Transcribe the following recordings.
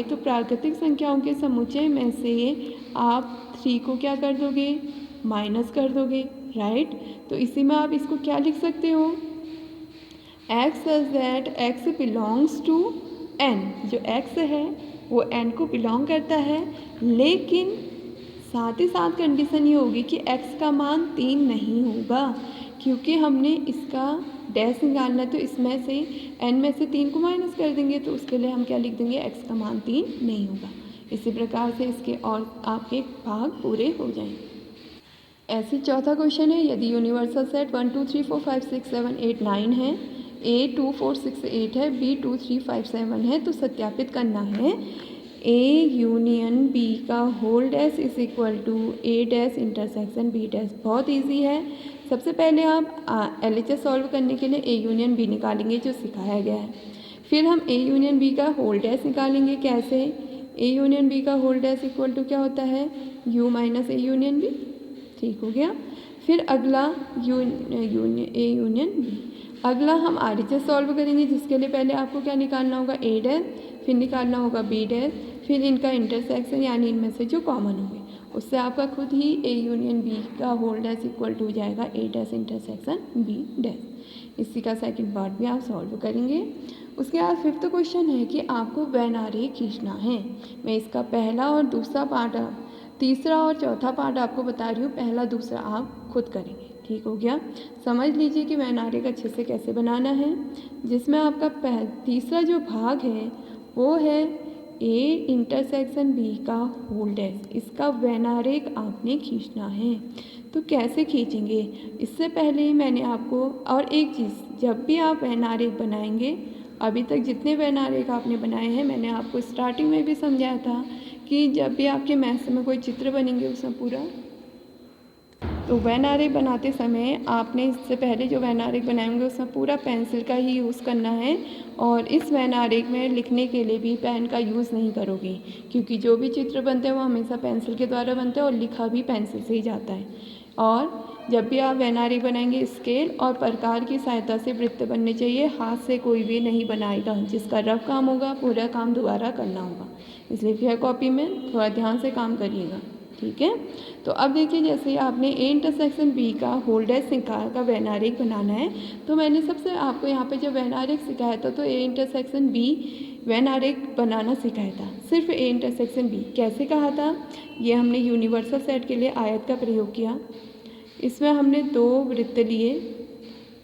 तो प्राकृतिक संख्याओं के समुच्चय में से आप 3 को क्या कर दोगे, माइनस कर दोगे, राइट। तो इसी में आप इसको क्या लिख सकते हो, x such that x belongs to n। जो x है वो n को बिलोंग करता है, लेकिन साथ ही साथ कंडीशन ये होगी कि x का मान 3 नहीं होगा, क्योंकि हमने इसका डैश निकालना है। तो इसमें से n में से 3 को माइनस कर देंगे, तो उसके लिए हम क्या लिख देंगे, x का मान 3 नहीं होगा। इसी प्रकार से इसके और आपके भाग पूरे हो जाएंगे। ऐसे चौथा क्वेश्चन है, यदि यूनिवर्सल सेट 1 2 3 4 5 6 7 8 9 है, A 2 4 6 8 है, B 2 3 5 7 है, तो सत्यापित करना है A यूनियन B का whole dash is equal to A dash intersection B dash. बहुत इजी है। सबसे पहले आप LHS सॉल्व करने के लिए A यूनियन B निकालेंगे, जो सिखाया गया है। फिर हम A यूनियन B का होल डैश निकालेंगे। कैसे, A यूनियन B का होल डैश इक्वल टू क्या होता है, U minus A union B। ठीक हो गया। फिर अगला A यूनियन B। अगला हम RHS सॉल्व करेंगे, जिसके लिए पहले आपको क्या निकालना होगा, A डैश, फिर निकालना होगा B डैश, फिर इनका इंटरसेक्शन यानी इनमें से जो कॉमन होंगे, उससे आपका खुद ही A यूनियन B का होल डैश इक्वल टू हो जाएगा A dash intersection B dash. इसी का सेकंड पार्ट भी आप सॉल्व करेंगे। उसके बाद फिफ्थ क्वेश्चन है कि आपको वेन आरेख खींचना है। मैं इसका पहला और दूसरा पार्ट, तीसरा और चौथा पार्ट आपको बता रही हूँ, पहला दूसरा आप खुद करेंगे। ठीक हो गया। समझ लीजिए कि वेन आरेख अच्छे से कैसे बनाना है, जिसमें आपका तीसरा जो भाग है वो है A इंटरसेक्शन B का होल डैश। इसका वेन आरेख आपने खींचना है। तो कैसे खींचेंगे, इससे पहले ही मैंने आपको और एक चीज़, जब भी आप वेन आरेख बनाएंगे, अभी तक जितने वेन आरेख आपने बनाए हैं मैंने आपको स्टार्टिंग में भी समझाया था कि जब भी आपके मैथ्स में कोई चित्र बनेंगे उसमें पूरा, तो वेन आरेख बनाते समय आपने इससे पहले जो वेन आरेख बनाएंगे उसमें पूरा पेंसिल का ही यूज़ करना है, और इस वेन आरेख में लिखने के लिए भी पेन का यूज़ नहीं करोगे, क्योंकि जो भी चित्र बनते हैं वो हमेशा पेंसिल के द्वारा बनते हैं और लिखा भी पेंसिल से ही जाता है। और जब भी आप वेन आरेख बनाएंगे, स्केल और प्रकार की सहायता से वृत्त बनने चाहिए, हाथ से कोई भी नहीं बनाएगा। जिसका रफ काम होगा पूरा काम दोबारा करना होगा, इसलिए फिर कॉपी में थोड़ा ध्यान से काम करिएगा। ठीक है। तो अब देखिए, जैसे आपने A इंटरसेक्शन B का होल डैश सिखाया का वेन आरेख बनाना है, तो मैंने सबसे आपको यहाँ पे जो वेन आरेख सिखाया था, तो A इंटरसेक्शन B वेन आरेख बनाना सिखाया था, सिर्फ A इंटरसेक्शन B। कैसे कहा था, ये हमने यूनिवर्सल सेट के लिए आयत का प्रयोग किया। इसमें हमने 2 वृत्त लिए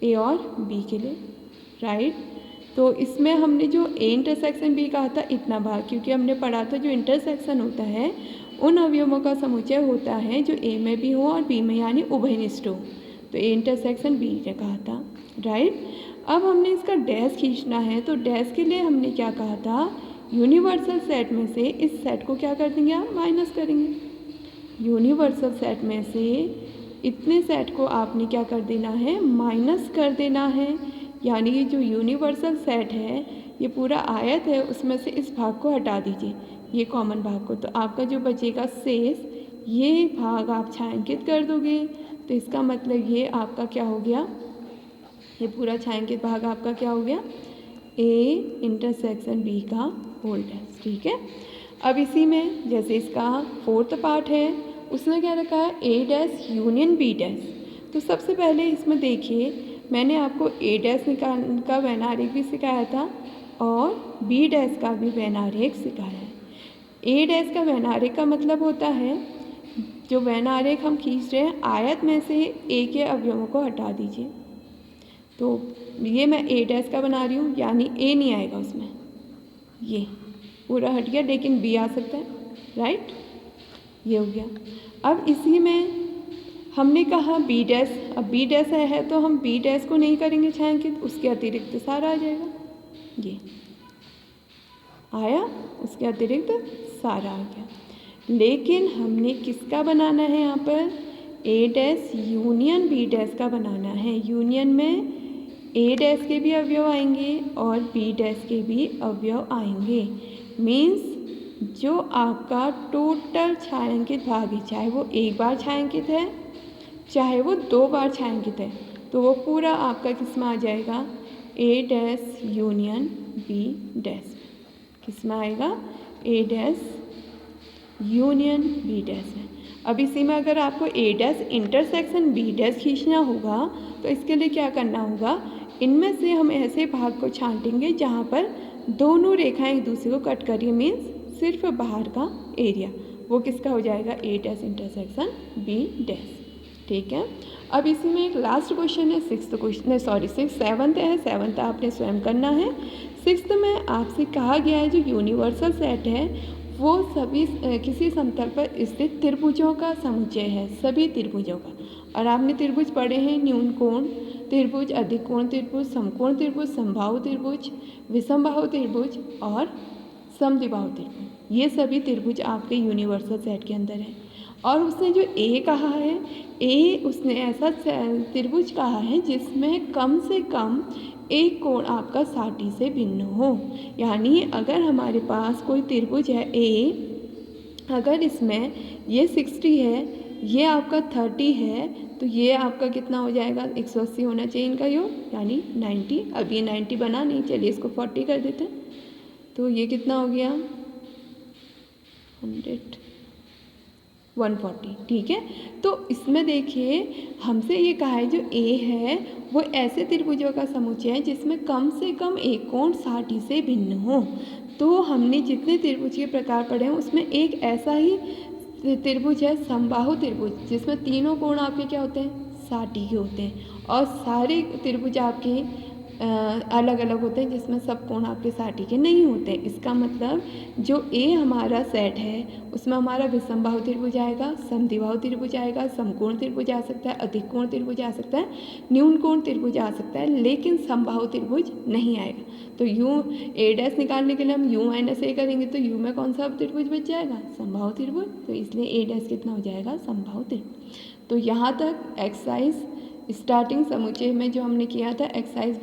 A और B के लिए, राइट। तो इसमें हमने जो A इंटरसेक्शन B कहा था इतना भाग, क्योंकि हमने पढ़ा था जो इंटरसेक्शन होता है उन अवयवों का समुच्चय होता है जो A में भी हो और B में, यानी उभयनिष्ठ हो। तो A इंटरसेक्शन B ने कहा था, राइट। अब हमने इसका डैश खींचना है, तो डैश के लिए हमने क्या कहा था, यूनिवर्सल सेट में से इस सेट को क्या कर देंगे, आप माइनस करेंगे। यूनिवर्सल सेट में से इतने सेट को आपने क्या कर देना है, माइनस कर देना है। यानी ये जो यूनिवर्सल सेट है, ये पूरा आयत है, उसमें से इस भाग को हटा दीजिए, ये कॉमन भाग को। तो आपका जो बचेगा शेष, ये भाग आप छायांकित कर दोगे। तो इसका मतलब ये आपका क्या हो गया, ये पूरा छायांकित भाग आपका क्या हो गया, A इंटरसेक्शन B का होल डैश। ठीक है। अब इसी में जैसे इसका फोर्थ पार्ट है, उसने क्या रखा है, A dash union B dash. तो सबसे पहले इसमें देखिए, मैंने आपको A डैश निकाल का वेन आरेख भी सिखाया था और B डैश का भी वेन आरेख सिखाया है। A डैश का वेन आरेख का मतलब होता है, जो वेन आरेख हम खींच रहे हैं, आयत में से A के अवयवों को हटा दीजिए। तो ये मैं A डैश का बना रही हूँ, यानी A नहीं आएगा उसमें, ये पूरा हट गया, लेकिन B आ सकता है, राइट। ये हो गया। अब इसी में हमने कहा B डैश, अब B डैश है तो हम B डैश को नहीं करेंगे छायांकित, उसके अतिरिक्त सारा आ जाएगा, ये आया, उसके अतिरिक्त सारा आ गया। लेकिन हमने किसका बनाना है यहाँ पर, A dash union B dash का बनाना है। यूनियन में A डैश के भी अवयव आएंगे और B डैश के भी अवयव आएंगे। मीन्स जो आपका टोटल छायांकित भाग है, चाहे वो एक बार छायांकित है चाहे वो 2 बार छायांकित है, तो वो पूरा आपका किस में आ जाएगा, A dash union B dash. किस में आएगा, ए डैश यूनियन बी डैश है। अब इसी में अगर आपको ए डैश इंटरसेक्शन बी डैश खींचना होगा तो इसके लिए क्या करना होगा, इनमें से हम ऐसे भाग को छांटेंगे जहाँ पर दोनों रेखाएं एक दूसरे को कट करिए, मीन्स सिर्फ बाहर का एरिया, वो किसका हो जाएगा, ए डैश इंटरसेक्शन बी डैश। ठीक है। अब इसी में एक लास्ट क्वेश्चन है, सेवन्थ है, सेवन्थ आपने स्वयं करना है। सिक्स्थ में आपसे कहा गया है जो यूनिवर्सल सेट है वो सभी किसी समतल पर स्थित त्रिभुजों का समुच्चय है, सभी त्रिभुजों का। और आपने त्रिभुज पढ़े हैं, न्यून कोण त्रिभुज, अधिक कोण त्रिभुज, समकोण त्रिभुज, समबाहु त्रिभुज, विषमबाहु त्रिभुज और समद्विबाहु त्रिभुज। ये सभी त्रिभुज आपके यूनिवर्सल सेट के अंदर है। और उसने जो ए कहा है, उसने ऐसा त्रिभुज कहा है जिसमें कम से कम एक कोण आपका 60 से भिन्न हो। यानी अगर हमारे पास कोई त्रिभुज है ए, अगर इसमें ये 60 है, ये आपका 30 है, तो ये आपका कितना हो जाएगा, 180 होना चाहिए इनका योग, यानी 90। अब ये 90 बना नहीं, चलिए इसको 40 कर देते हैं, तो ये कितना हो गया 140। ठीक है। तो इसमें देखिए हमसे ये कहा है जो ए है वो ऐसे त्रिभुजों का समुच्चय है जिसमें कम से कम एक कोण 60 से भिन्न हो। तो हमने जितने त्रिभुज के प्रकार पढ़े हैं उसमें एक ऐसा ही त्रिभुज है समबाहु त्रिभुज, जिसमें तीनों कोण आपके क्या होते हैं, 60 के होते हैं। और सारे त्रिभुज आपके अलग अलग होते हैं जिसमें सब कोण आपके 60 के नहीं होते। इसका मतलब जो ए हमारा सेट है उसमें हमारा विषमबाहु त्रिभुज आएगा, समद्विबाहु त्रिभुज आएगा, समकोण त्रिभुज आ सकता है, अधिक कोण त्रिभुज आ सकता है, न्यून कोण त्रिभुज आ सकता है, लेकिन समबाहु त्रिभुज नहीं आएगा। तो यू ए डैश निकालने के लिए हम यू माइनस ए करेंगे तो यू में कौन सा त्रिभुज बच जाएगा, समबाहु त्रिभुज। तो इसलिए ए डैश कितना हो जाएगा, समबाहु त्रिभुज। तो यहाँ तक एक्सरसाइज स्टार्टिंग समुच्चय में जो हमने किया था एक्सरसाइज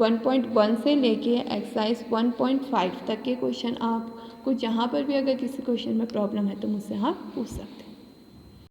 1.1 से लेके एक्सरसाइज 1.5 तक के क्वेश्चन आपको जहाँ पर भी अगर किसी क्वेश्चन में प्रॉब्लम है तो मुझसे आप पूछ सकते हैं।